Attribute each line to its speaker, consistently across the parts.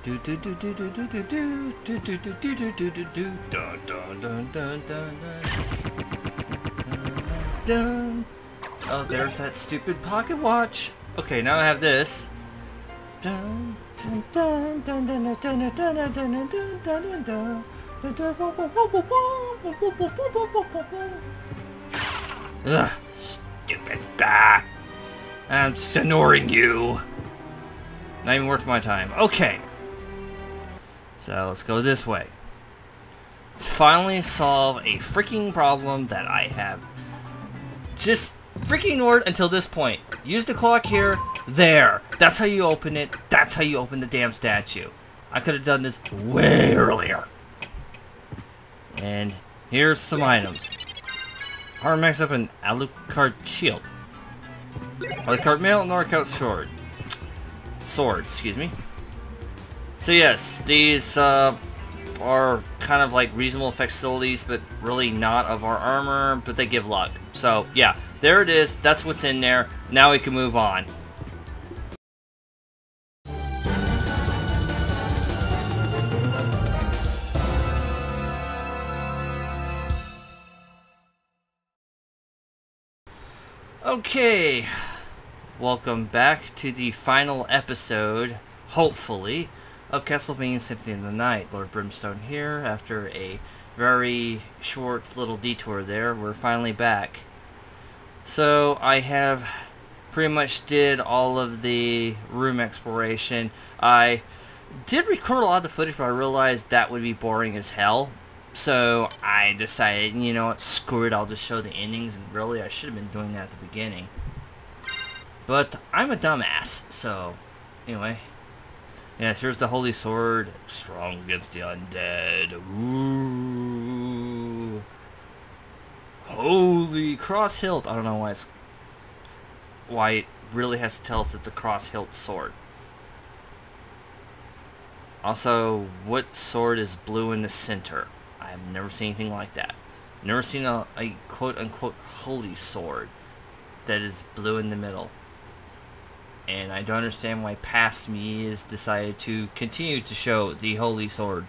Speaker 1: Do do do do do do do do do do do do do do do do dun dun dun dun dun dun. Oh, there's that stupid pocket watch. Okay, now I have this. Dun dun dun dun dun dun dun dun dun dun dun dun. Ugh, stupid bat. I'm just ignoring you. Not even worth my time. Okay. So let's go this way. Let's finally solve a freaking problem that I have just freaking ignored until this point. Use the clock here. There. That's how you open it. That's how you open the damn statue. I could have done this way earlier. And here's some items. Armor max up an Alucard shield. Alucard mail and Alucard sword. Sword, excuse me. So yes, these are kind of like reasonable facilities, but really not of our armor, but they give luck. So yeah, there it is. That's what's in there. Now we can move on. Okay, welcome back to the final episode, hopefully, of Castlevania Symphony of the Night. Lord Brimstone here. After a very short little detour there, we're finally back. So I have pretty much did all of the room exploration. I did record a lot of the footage, but I realized that would be boring as hell. So I decided, you know what, screw it, I'll just show the endings, and really I should have been doing that at the beginning. But I'm a dumbass, so anyway. Yes, here's the Holy Sword, strong against the undead. Ooh. Holy cross hilt. I don't know why it really has to tell us it's a cross hilt sword. Also, what sword is blue in the center? I've never seen anything like that. Never seen a quote-unquote holy sword that is blue in the middle. And I don't understand why Past Me has decided to continue to show the holy sword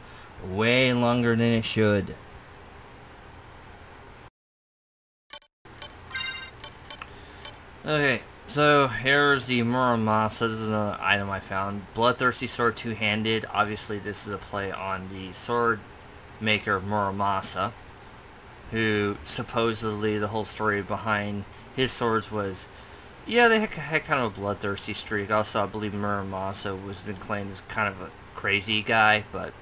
Speaker 1: way longer than it should. Okay, so here's the Muramasa. This is another item I found. Bloodthirsty sword, two-handed. Obviously this is a play on the sword maker Muramasa, who supposedly the whole story behind his swords was, yeah, they had kind of a bloodthirsty streak. Also, I believe Muramasa was been claimed as kind of a crazy guy, but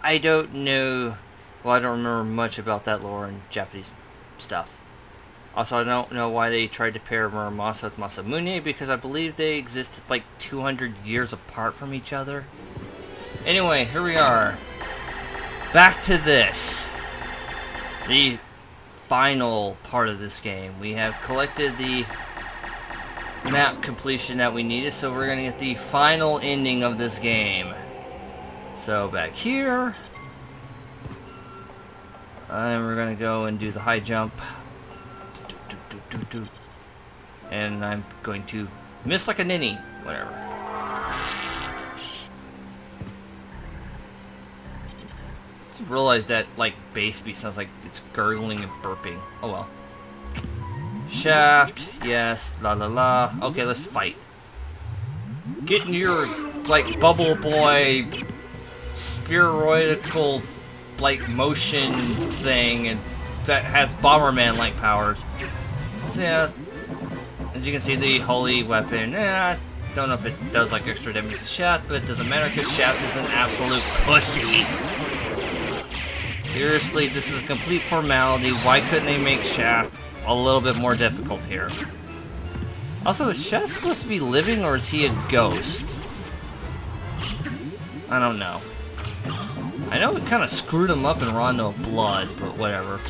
Speaker 1: I don't know. Well, I don't remember much about that lore in Japanese stuff. Also, I don't know why they tried to pair Muramasa with Masamune, because I believe they existed like 200 years apart from each other. Anyway, here we are. Back to this. The final part of this game. We have collected the map completion that we needed, so we're going to get the final ending of this game. So back here. And we're going to go and do the high jump. And I'm going to miss like a ninny. Whatever. Just realized that like bass beat sounds like it's gurgling and burping. Oh well. Shaft, yes, la la la. Okay, let's fight. Get in your like bubble boy spheroidal like motion thing, and that has Bomberman like powers. So yeah, as you can see, the holy weapon. I don't know if it does like extra damage to Shaft, but it doesn't matter because Shaft is an absolute pussy. Seriously, this is a complete formality. Why couldn't they make Shaft a little bit more difficult here? Also, is Shaft supposed to be living or is he a ghost? I don't know. I know it kind of screwed him up in Rondo of Blood, but whatever.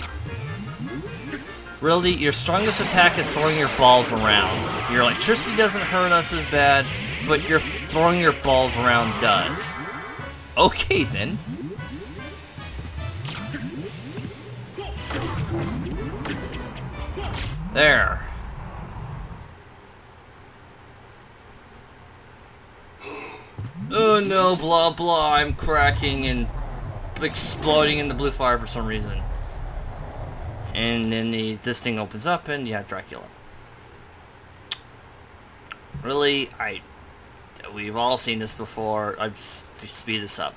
Speaker 1: Really, your strongest attack is throwing your balls around. Your electricity doesn't hurt us as bad, but your throwing your balls around does. Okay then. There. Oh no, blah blah, I'm cracking and exploding in the blue fire for some reason. And then this thing opens up and you have Dracula. Really, we've all seen this before. I just speed this up.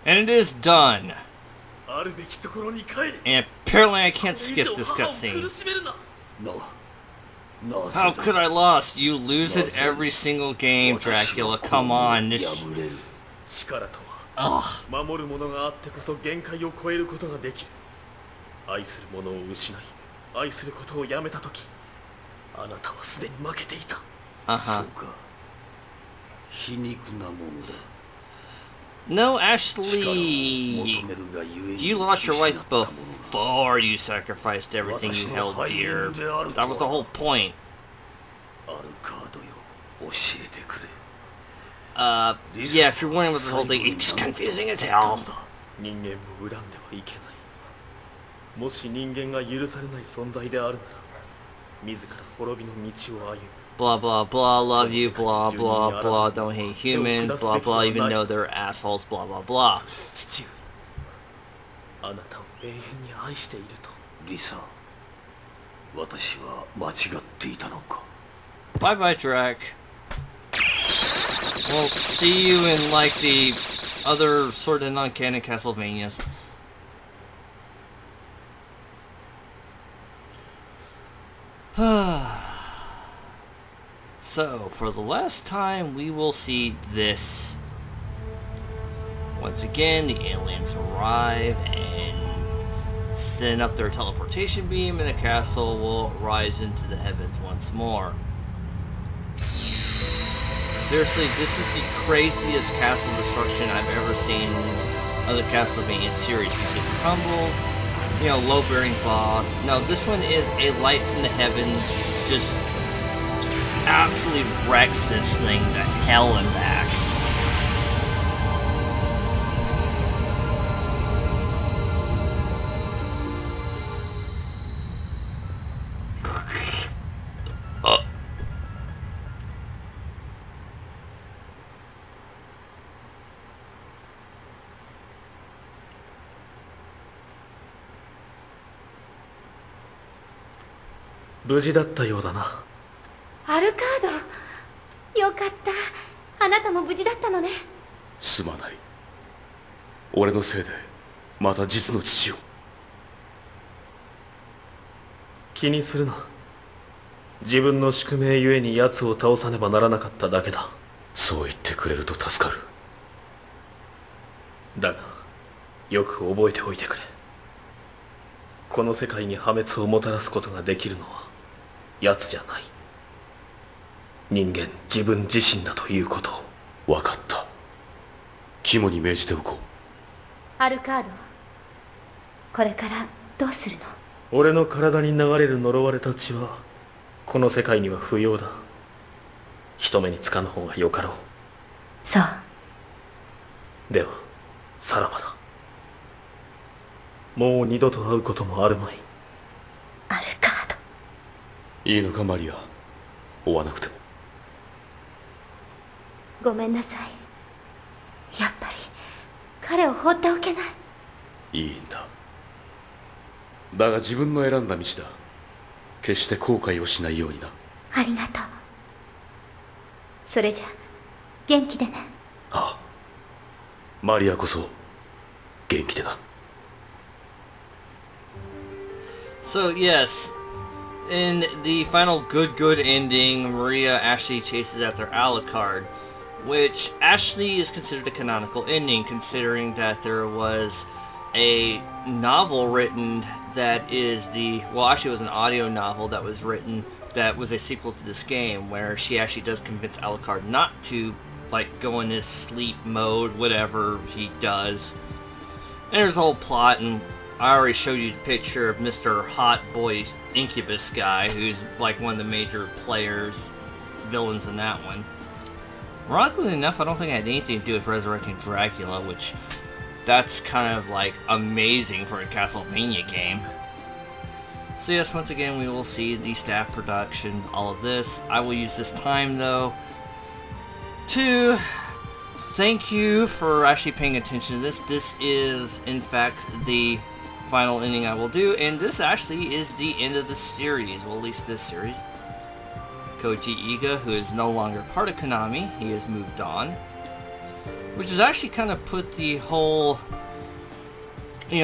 Speaker 1: And it is done. And apparently I can't skip this cutscene. How could I lost? You lose it every single game, Dracula. Come on. Ugh. Uh-huh. No, actually, you lost your life before you sacrificed everything you held dear. That was the whole point. Yeah, if you're wondering what this whole thing, it's confusing as hell. Blah blah blah, love you, blah blah blah, don't hate humans, blah blah, even though they're assholes, blah blah blah. Bye bye, Drac. We'll see you in like the other sort of non-canon Castlevanias. So, for the last time, we will see this. Once again, the aliens arrive and send up their teleportation beam, and the castle will rise into the heavens once more. Seriously, this is the craziest castle destruction I've ever seen of the Castlevania series. Usually it crumbles, you know, low-bearing boss. No, this one is a light from the heavens, just absolutely wrecks this thing to hell and back.
Speaker 2: 無事だったようだな。
Speaker 3: アルカード、よかった。あなたも無事だったのね。
Speaker 4: すまない。俺のせいでまた実の父を。
Speaker 2: 気にするな。自分の宿命ゆえに奴を倒さねばならなかっただけだ。
Speaker 4: そう言ってくれると助かる。
Speaker 2: だがよく覚えておいてくれ。この世界に破滅をもたらすことができるのは奴じゃない。人間自分自身だということを。
Speaker 4: 分かった。肝に銘じておこう。
Speaker 3: アルカード、これからどうするの？
Speaker 2: 俺の体に流れる呪われた血はこの世界には不要だ。人目につかぬ方がよかろう。
Speaker 3: そう。
Speaker 2: ではさらばだ。もう二度と会うこともあるまい。
Speaker 3: アルカード。
Speaker 4: いいのかマリア、追わなくても。
Speaker 3: ごめんなさい。やっぱり彼を放っておけない。
Speaker 4: いいんだ。だが自分の選んだ道だ。決して後悔をしないようにな。
Speaker 3: ありがとう。それじゃ元気でね。
Speaker 4: ああ、マリアこそ元気でな。
Speaker 1: So yes, in the final good ending, Maria actually chases after Alucard, which actually is considered a canonical ending, considering that there was a novel written that is actually it was an audio novel that was written that was a sequel to this game, where she actually does convince Alucard not to, like, go in this sleep mode, whatever he does. And there's a whole plot, and I already showed you the picture of Mr. Hot Boy Incubus guy, who's like one of the major villains in that one. Ironically enough, I don't think it had anything to do with resurrecting Dracula, which that's kind of like amazing for a Castlevania game. So yes, once again we will see the staff production, all of this. I will use this time though to thank you for actually paying attention to this. This is in fact the final ending I will do, and this actually is the end of the series, well at least this series. Koji Iga, who is no longer part of Konami, he has moved on, which has actually kind of put the whole,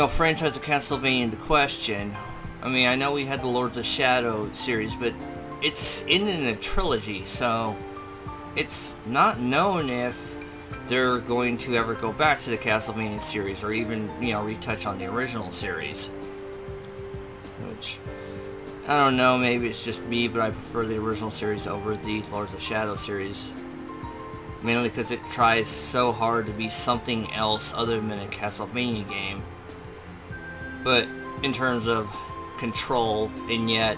Speaker 1: franchise of Castlevania into question. I mean, I know we had the Lords of Shadow series, but it's in a trilogy, so it's not known if they're going to ever go back to the Castlevania series, or even, retouch on the original series. Which, I don't know, maybe it's just me, but I prefer the original series over the Lords of Shadow series. Mainly because it tries so hard to be something else other than a Castlevania game. But in terms of control, and yet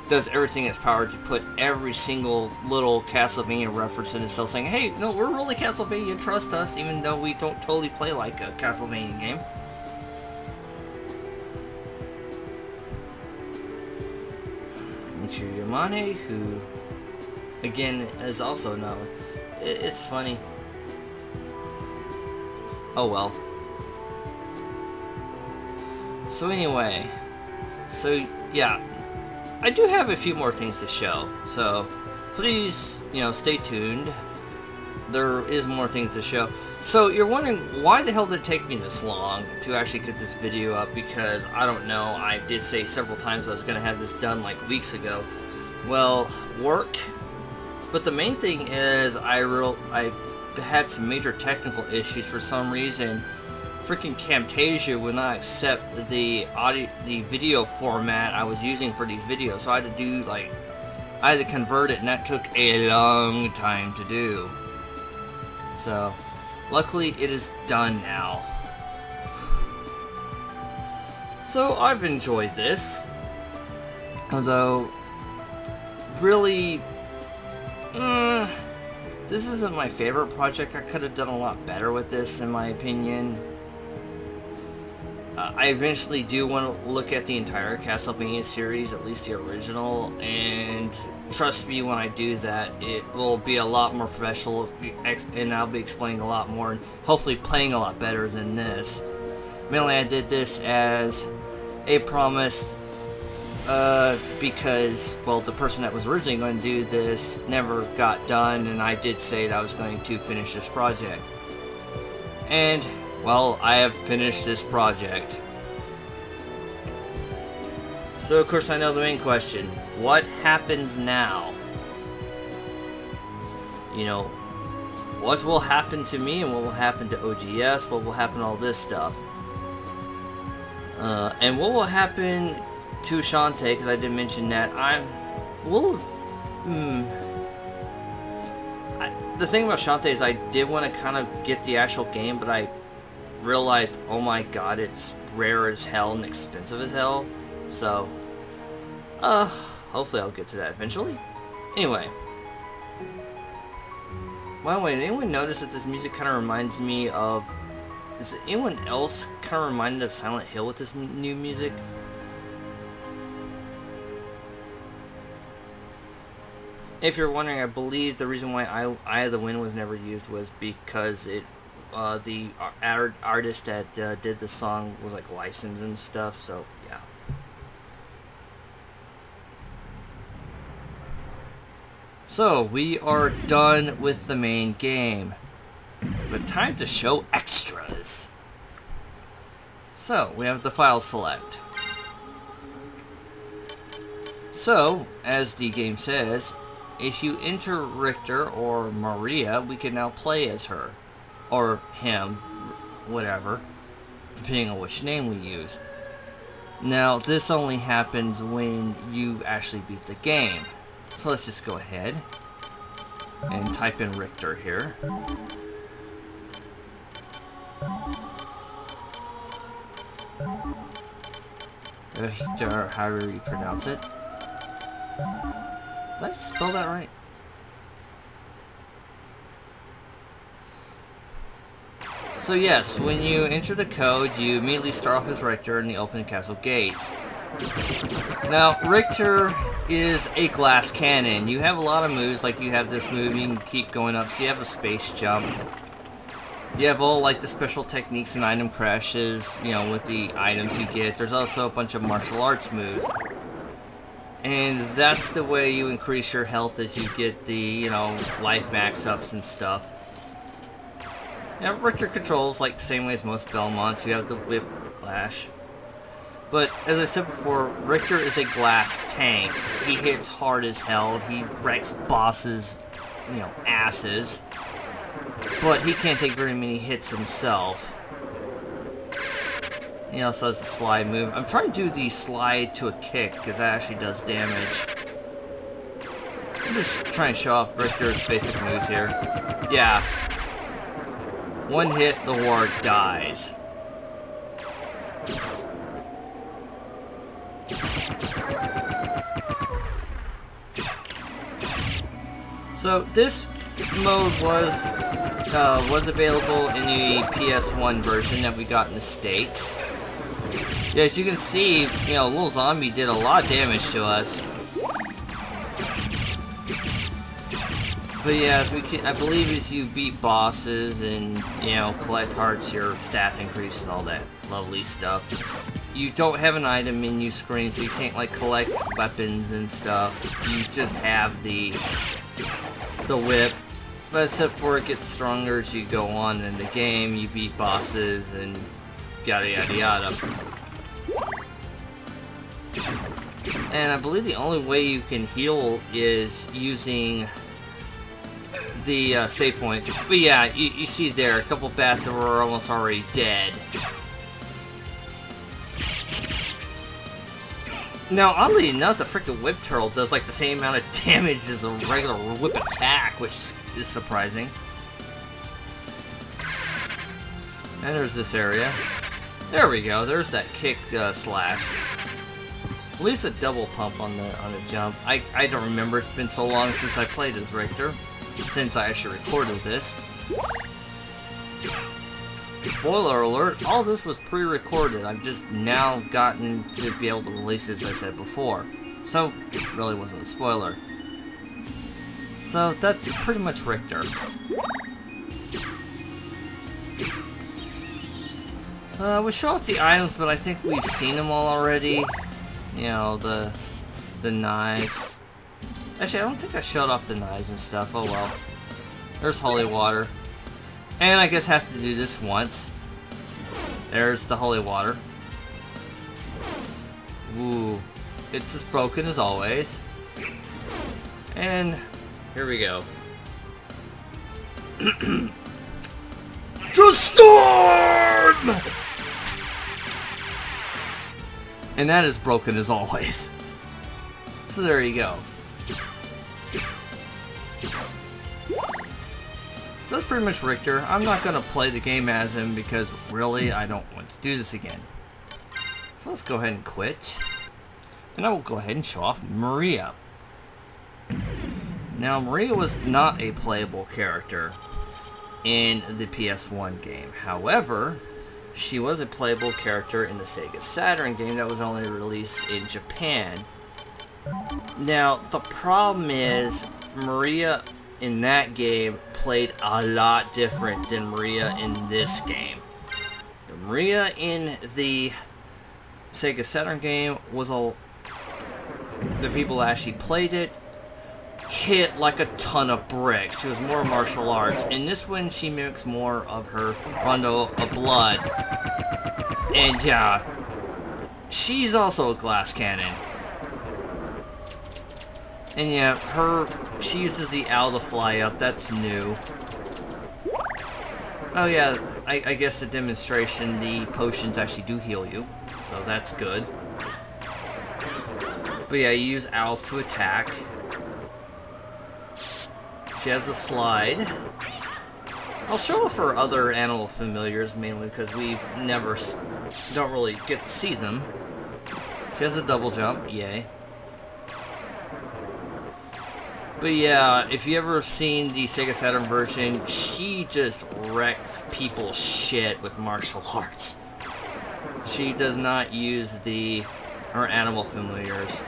Speaker 1: does everything in its power to put every single little Castlevania reference in itself, saying, hey, no, we're really Castlevania, trust us, even though we don't totally play like a Castlevania game. Michiru Yamane, who, again, is also known. It's funny. Oh well. So anyway, yeah, I do have a few more things to show, so please, stay tuned. There is more things to show. So you're wondering, why the hell did it take me this long to actually get this video up? Because, I don't know, I did say several times I was going to have this done like weeks ago. Well, work. But the main thing is, I've had some major technical issues for some reason. Freaking Camtasia would not accept the video format I was using for these videos, so I had to I had to convert it, and that took a long time to do. So, luckily it is done now. So I've enjoyed this, although really, this isn't my favorite project. I could have done a lot better with this, in my opinion. I eventually do want to look at the entire Castlevania series, at least the original, and trust me, when I do that, it will be a lot more professional, and I'll be explaining a lot more, and hopefully playing a lot better than this. Mainly I did this as a promise because, well, the person that was originally going to do this never got done, and I did say that I was going to finish this project. And, well, I have finished this project. So, of course, I know the main question. What happens now? You know, what will happen to me and what will happen to OGS? What will happen to all this stuff? And what will happen to Shantae, because I did mention that. The thing about Shantae is I did want to kind of get the actual game, but I realized, oh my god, it's rare as hell and expensive as hell. So, hopefully I'll get to that eventually. Anyway. By the way, did anyone notice that this music kind of reminds me of... Is anyone else kind of reminded of Silent Hill with this new music? If you're wondering, I believe the reason why Eye of the Wind was never used was because it, the artist that did the song was like licensed and stuff, so yeah. So, we are done with the main game. But time to show extras. So, we have the file select. So, as the game says, if you enter Richter or Maria, we can now play as her. Or him, whatever, depending on which name we use. Now, this only happens when you actually beat the game. So let's just go ahead and type in Richter here. Richter, however you pronounce it. Did I spell that right? So yes, when you enter the code, you immediately start off as Richter in the open castle gates. Now, Richter is a glass cannon. You have a lot of moves, like you have this move, you can keep going up, so you have a space jump. You have all like the special techniques and item crashes, you know, with the items you get. There's also a bunch of martial arts moves. And that's the way you increase your health as you get the, you know, life max ups and stuff. Now, Richter controls like the same way as most Belmonts. You have the whip lash. But, as I said before, Richter is a glass tank. He hits hard as hell. He wrecks bosses, you know, asses. But he can't take very many hits himself. He also has the slide move. I'm trying to do the slide to a kick, because that actually does damage. I'm just trying to show off Richter's basic moves here. Yeah. One hit, the ward dies. So this mode was available in the PS1 version that we got in the States. Yeah, as you can see, you know, Little Zombie did a lot of damage to us. But yeah, I believe as you beat bosses and, you know, collect hearts, your stats increase and all that lovely stuff. You don't have an item menu screen, so you can't like collect weapons and stuff. You just have the whip. But except for it gets stronger as you go on in the game, you beat bosses and yada yada yada. And I believe the only way you can heal is using the save points. But yeah, you see there a couple bats that were almost already dead. Now, oddly enough, the frickin' whip turtle does like the same amount of damage as a regular whip attack, which is surprising. And there's this area. There we go. There's that kick slash. At least a double pump on the jump. I don't remember. It's been so long since I played as Richter, since I actually recorded this. Spoiler alert, all this was pre-recorded. I've just now gotten to be able to release it, as I said before. So, it really wasn't a spoiler. So, that's pretty much Richter. We'll show off the items, but I think we've seen them all already. You know, the knives. Actually, I don't think I showed off the knives and stuff. Oh well. There's holy water. And I guess I have to do this once. There's the holy water. Ooh. It's as broken as always. And here we go. The storm! And that is broken as always. So there you go. So that's pretty much Richter. I'm not going to play the game as him because really I don't want to do this again. So let's go ahead and quit. And I will go ahead and show off Maria. Now Maria was not a playable character in the PS1 game. However, she was a playable character in the Sega Saturn game that was only released in Japan. Now, the problem is, Maria in that game played a lot different than Maria in this game. The Maria in the Sega Saturn game was the people that actually played it hit like a ton of bricks. She was more martial arts. In this one, she mimics more of her Rondo of Blood. And yeah, she's also a glass cannon. And yeah, she uses the owl to fly up. That's new. Oh yeah, I guess the demonstration, the potions actually do heal you. So that's good. But yeah, you use owls to attack. She has a slide. I'll show off her other animal familiars mainly because we don't really get to see them. She has a double jump, yay. But yeah, if you ever seen the Sega Saturn version, she just wrecks people's shit with martial arts. She does not use her animal familiars.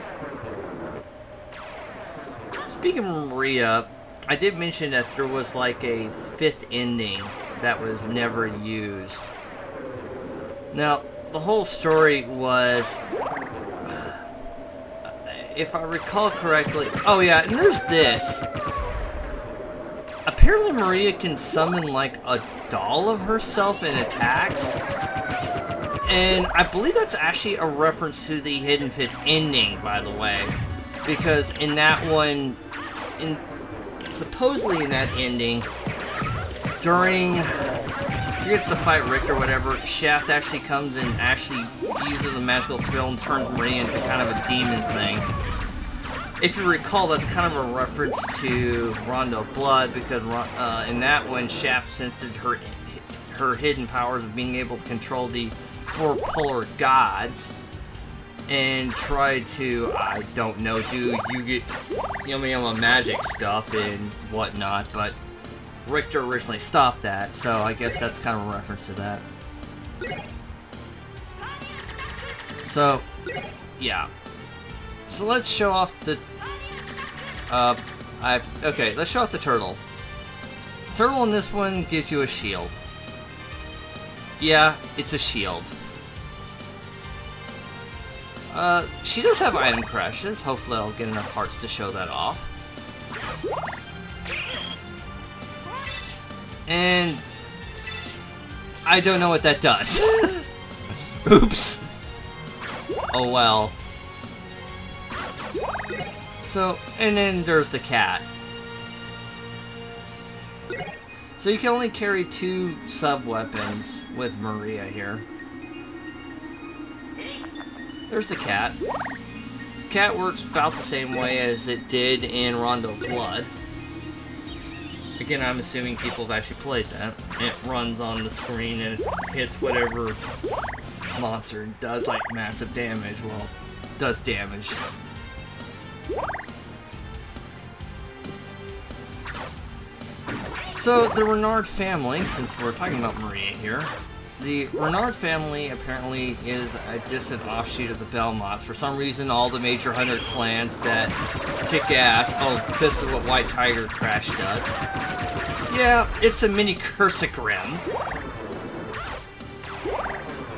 Speaker 1: Speaking of Maria, I did mention that there was like a 5th ending that was never used. Now, the whole story was, if I recall correctly, oh yeah, and there's this. Apparently Maria can summon like a doll of herself in attacks. And I believe that's actually a reference to the Hidden 5th ending, by the way. Because in that one, supposedly in that ending, during he gets to fight Richter or whatever, Shaft actually comes and actually uses a magical spell and turns Maria into kind of a demon thing. If you recall, that's kind of a reference to Rondo Blood, because in that one, Shaft sensed her hidden powers of being able to control the 4 polar gods and tried to, I don't know, do yummy magic stuff and whatnot, but Richter originally stopped that, so I guess that's kind of a reference to that. So, yeah. So let's show off the, okay, let's show off the turtle. Turtle in this one gives you a shield. Yeah, it's a shield. She does have item crashes. Hopefully I'll get enough hearts to show that off. And I don't know what that does. Oops. Oh well. So, and then there's the cat. So you can only carry 2 sub-weapons with Maria here. There's the cat. Cat works about the same way as it did in Rondo Blood. Again, I'm assuming people have actually played that. It runs on the screen and hits whatever monster and does like massive damage. Well, does damage. So, the Renard family, since we're talking about Maria here, the Renard family apparently is a distant offshoot of the Belmonts. For some reason, all the major hunter clans that kick ass, oh, this is what White Tiger Crash does. Yeah, it's a mini Cursicrim.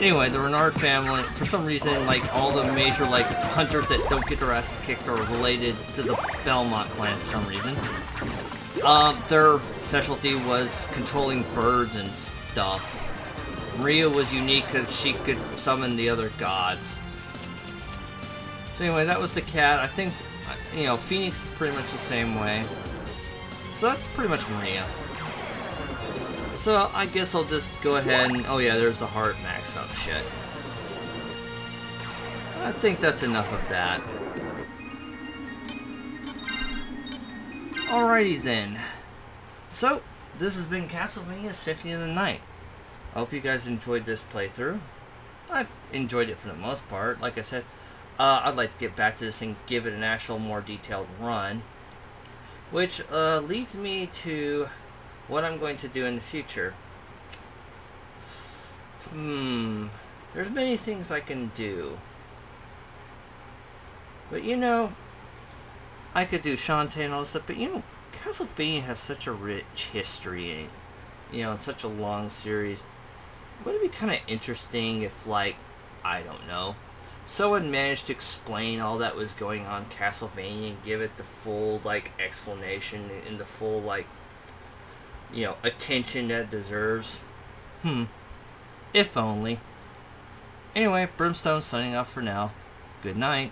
Speaker 1: Anyway, the Renard family, for some reason, like, all the major, like, hunters that don't get their asses kicked are related to the Belmont clan for some reason. Their specialty was controlling birds and stuff. Maria was unique because she could summon the other gods. So anyway, that was the cat. I think, you know, Phoenix is pretty much the same way. So that's pretty much Maria. So I guess I'll just go ahead and... Oh yeah, there's the heart max up shit. I think that's enough of that. Alrighty then. So, this has been Castlevania Symphony of the Night. I hope you guys enjoyed this playthrough. I've enjoyed it for the most part. Like I said, I'd like to get back to this and give it an actual more detailed run. Which leads me to what I'm going to do in the future. There's many things I can do. But you know, I could do Shantae and all this stuff, but you know, Castlevania has such a rich history, you know, and such a long series. Wouldn't it be kind of interesting if, like, I don't know, someone managed to explain all that was going on in Castlevania and give it the full, like, explanation and the full, like, you know, attention that it deserves? If only. Anyway, Brimstone signing off for now. Good night.